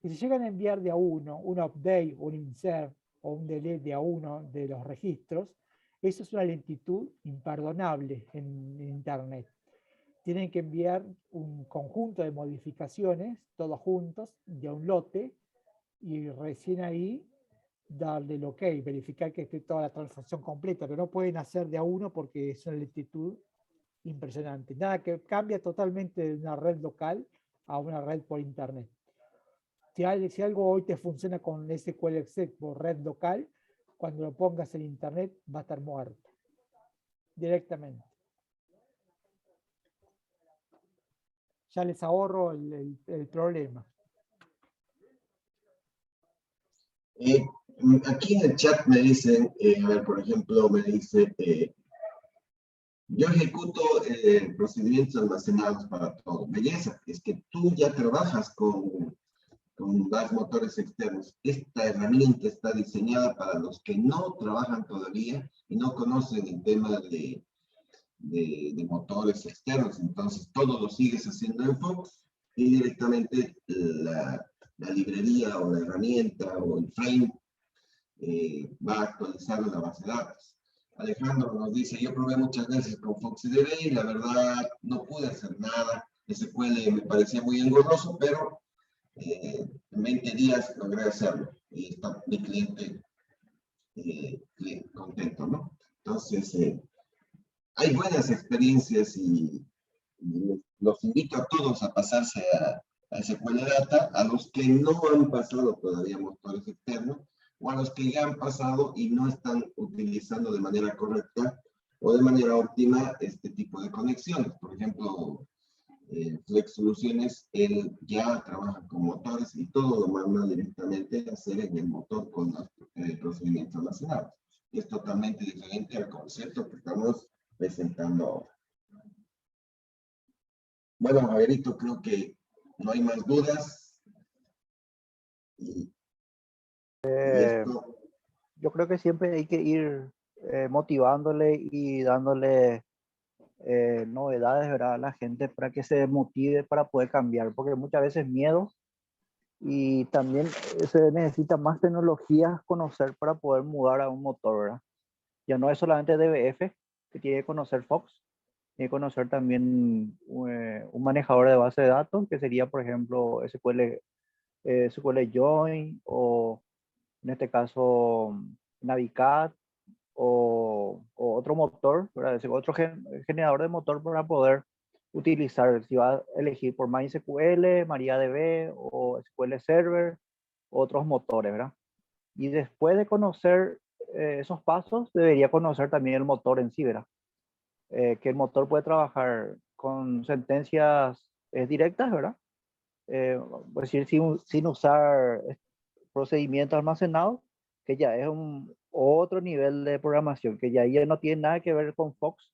Y si llegan a enviar de a uno, un update, un insert o un delete de a uno de los registros, eso es una lentitud imperdonable en internet. Tienen que enviar un conjunto de modificaciones, todos juntos, de un lote, y recién ahí darle el OK, verificar que esté toda la transacción completa, pero no pueden hacer de a uno porque es una lentitud impresionante. Nada, que cambia totalmente de una red local a una red por internet. Si algo hoy te funciona con SQLexec por red local, cuando lo pongas en internet va a estar muerto directamente. Ya les ahorro el problema. Aquí en el chat me dicen, a ver, por ejemplo, me dice, yo ejecuto procedimientos almacenados para todo. Belleza, es que tú ya trabajas con gas motores externos. Esta herramienta está diseñada para los que no trabajan todavía y no conocen el tema de motores externos. Entonces, todo lo sigues haciendo en Fox y directamente la librería o la herramienta o el frame va a actualizar la base de datos. Alejandro nos dice, yo probé muchas veces con FoxDB y la verdad no pude hacer nada. SQL me parecía muy engorroso, pero en 20 días logré hacerlo y está mi cliente contento, ¿no? Entonces, hay buenas experiencias y los invito a todos a pasarse a SQL Data, a los que no han pasado todavía motores externos, o a los que ya han pasado y no están utilizando de manera correcta o de manera óptima este tipo de conexiones. Por ejemplo, Flex Soluciones, él ya trabaja con motores y todo lo manda directamente a hacer en el motor con los procedimientos almacenados. Y es totalmente diferente al concepto que estamos presentando ahora. Bueno, Javierito, creo que no hay más dudas. Yo creo que siempre hay que ir motivándole y dándole novedades, ¿verdad?, a la gente para que se motive para poder cambiar, porque muchas veces miedo y también se necesita más tecnologías conocer para poder mudar a un motor, ¿verdad? Ya no es solamente DBF que tiene que conocer Fox, tiene que conocer también un manejador de base de datos, que sería, por ejemplo, SQL Join o en este caso Navicat o otro motor, ¿verdad? Otro generador de motor para poder utilizar, si va a elegir por MySQL, MariaDB o SQL Server, otros motores, ¿verdad? Y después de conocer esos pasos, debería conocer también el motor en sí, ¿verdad? Que el motor puede trabajar con sentencias directas, ¿verdad? Es decir, sin usar procedimientos almacenados, que ya es otro nivel de programación, que ya no tiene nada que ver con Fox,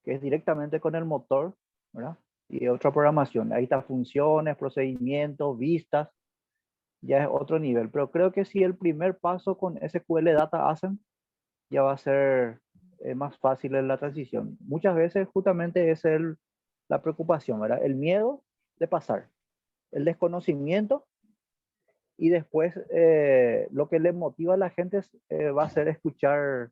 que es directamente con el motor, ¿verdad? Y otra programación. Ahí está funciones, procedimientos, vistas, ya es otro nivel. Pero creo que si el primer paso con SQL Data hacen, ya va a ser más fácil en la transición. Muchas veces justamente es la preocupación, ¿verdad? El miedo de pasar, el desconocimiento, y después lo que le motiva a la gente va a ser escuchar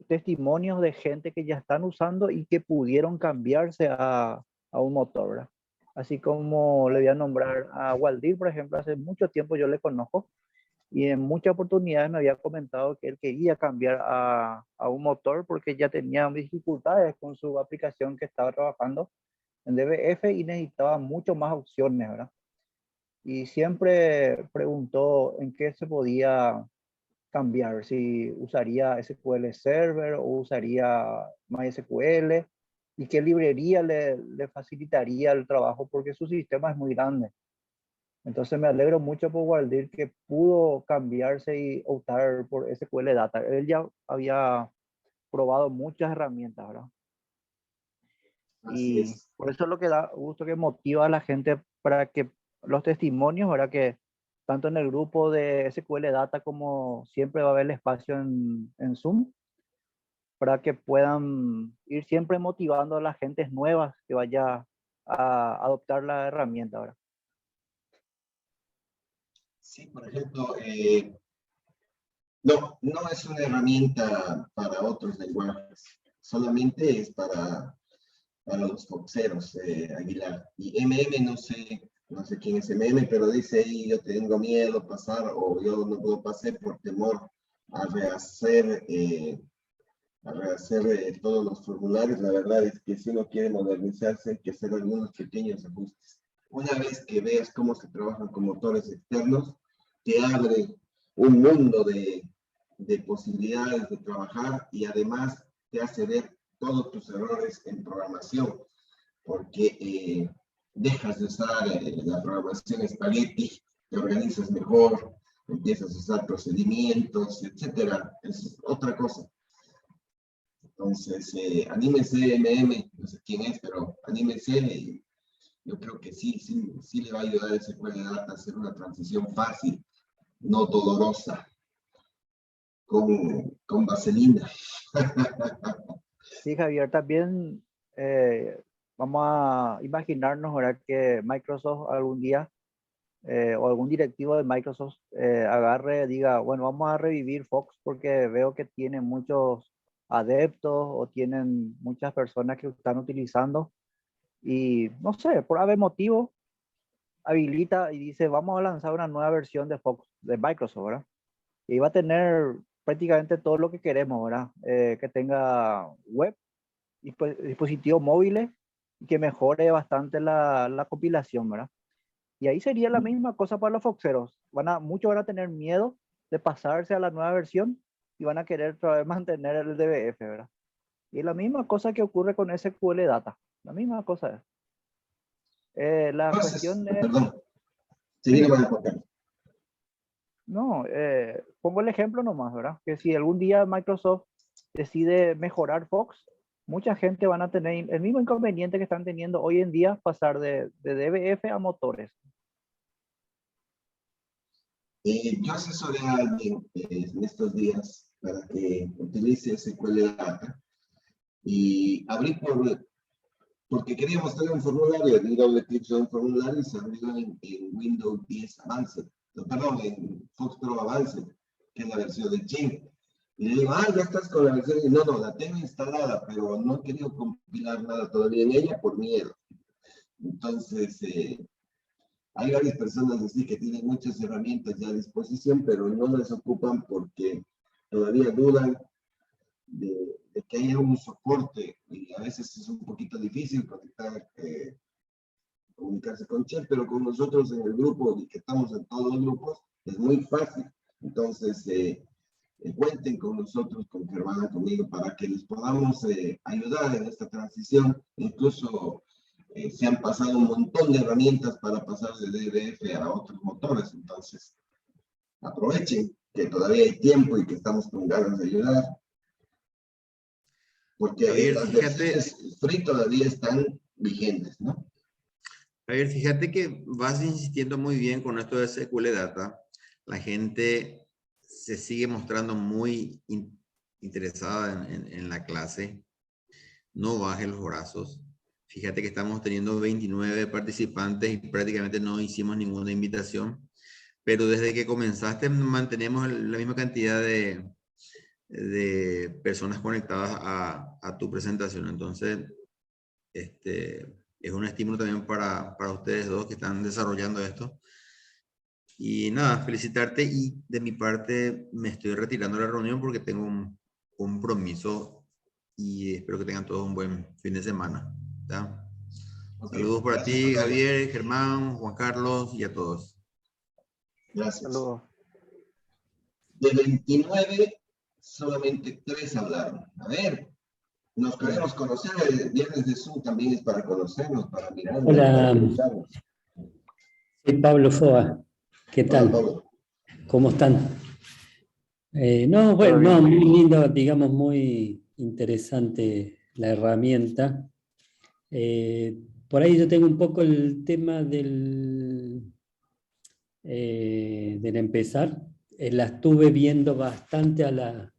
testimonios de gente que ya están usando y que pudieron cambiarse a un motor, ¿verdad? Así como le voy a nombrar a Waldir, por ejemplo, hace mucho tiempo yo le conozco y en muchas oportunidades me había comentado que él quería cambiar a un motor porque ya tenía dificultades con su aplicación que estaba trabajando en DBF y necesitaba mucho más opciones, ¿verdad? Y siempre preguntó en qué se podía cambiar, si usaría SQL Server o usaría MySQL y qué librería le facilitaría el trabajo porque su sistema es muy grande. Entonces me alegro mucho por Waldir que pudo cambiarse y optar por SQL Data. Él ya había probado muchas herramientas, ¿verdad? Así Y es. por eso es lo que da gusto, que motiva a la gente para que los testimonios, ¿verdad? Que tanto en el grupo de SQL Data como siempre va a haber espacio en Zoom, para que puedan ir siempre motivando a las gentes nuevas que vaya a adoptar la herramienta, ¿verdad? Sí, por ejemplo, no es una herramienta para otros lenguajes, solamente es para los foxeros, Aguilar. Y MM, no sé quién es MM, pero dice ahí, yo tengo miedo pasar, o yo no puedo pasar por temor a rehacer todos los formularios. La verdad es que si uno quiere modernizarse, hay que hacer algunos pequeños ajustes. Una vez que veas cómo se trabajan con motores externos, te abre un mundo de posibilidades de trabajar y además te hace ver todos tus errores en programación. porque dejas de usar la programación Spaghetti, te organizas mejor, empiezas a usar procedimientos, etcétera. Es otra cosa. Entonces, anímese, MM, no sé quién es, pero anímese y yo creo que sí le va a ayudar a SQL Data a hacer una transición fácil, no dolorosa, con vaselina. Sí, Javier, también vamos a imaginarnos ahora que Microsoft algún día o algún directivo de Microsoft agarre, diga, bueno, vamos a revivir Fox porque veo que tiene muchos adeptos o tienen muchas personas que están utilizando y no sé, por haber motivo, habilita y dice, vamos a lanzar una nueva versión de Fox, de Microsoft, ¿verdad? Y va a tener prácticamente todo lo que queremos, ¿verdad? Que tenga web, dispositivos móviles y que mejore bastante la compilación, ¿verdad? Y ahí sería la misma cosa para los foxeros. Muchos van a tener miedo de pasarse a la nueva versión y van a querer otra vez mantener el DBF, ¿verdad? Y la misma cosa que ocurre con SQL Data. La misma cosa es. La Entonces, cuestión es... perdón. Sí, no, pongo el ejemplo nomás, ¿verdad? Que si algún día Microsoft decide mejorar Fox, mucha gente van a tener el mismo inconveniente que están teniendo hoy en día, pasar de DBF a motores. Yo asesoré a alguien en estos días para que utilice SQL Data y abrí porque queríamos tener un formulario, di doble clic sobre un formulario y se abrió en Windows 10 Advanced, perdón, en Fox Pro Advanced, que es la versión de Ching. Y le digo, ya estás con la versión, y no, la tengo instalada, pero no he querido compilar nada todavía en ella por miedo. Entonces, hay varias personas así que tienen muchas herramientas ya a disposición, pero no las ocupan porque todavía dudan de que haya un soporte y a veces es un poquito difícil comunicarse con Chef, pero con nosotros en el grupo y que estamos en todos los grupos es muy fácil. Entonces, cuenten con nosotros, con Germán, conmigo, para que les podamos ayudar en esta transición. Incluso se han pasado un montón de herramientas para pasar de DBF a otros motores. Entonces, aprovechen que todavía hay tiempo y que estamos con ganas de ayudar. Porque Javier, las versiones free todavía están vigentes, ¿no? Javier, fíjate que vas insistiendo muy bien con esto de SQL Data. La gente se sigue mostrando muy interesada en la clase. No bajes los brazos. Fíjate que estamos teniendo 29 participantes y prácticamente no hicimos ninguna invitación. Pero desde que comenzaste mantenemos la misma cantidad de personas conectadas a tu presentación. Entonces, es un estímulo también para ustedes dos que están desarrollando esto. Y nada, felicitarte y de mi parte me estoy retirando de la reunión porque tengo un compromiso y espero que tengan todos un buen fin de semana. ¿Ya? Okay. Saludos para ti, Javier, Germán, Juan Carlos y a todos. Gracias. Saludos. De 29, solamente 3 hablaron. A ver, nos queremos conocer. El viernes de Zoom también es para conocernos, para mirar. Hola, soy Pablo Foa. ¿Qué tal? Hola, ¿Cómo están? Muy lindo, digamos, muy interesante la herramienta. Por ahí yo tengo un poco el tema del empezar. La estuve viendo bastante a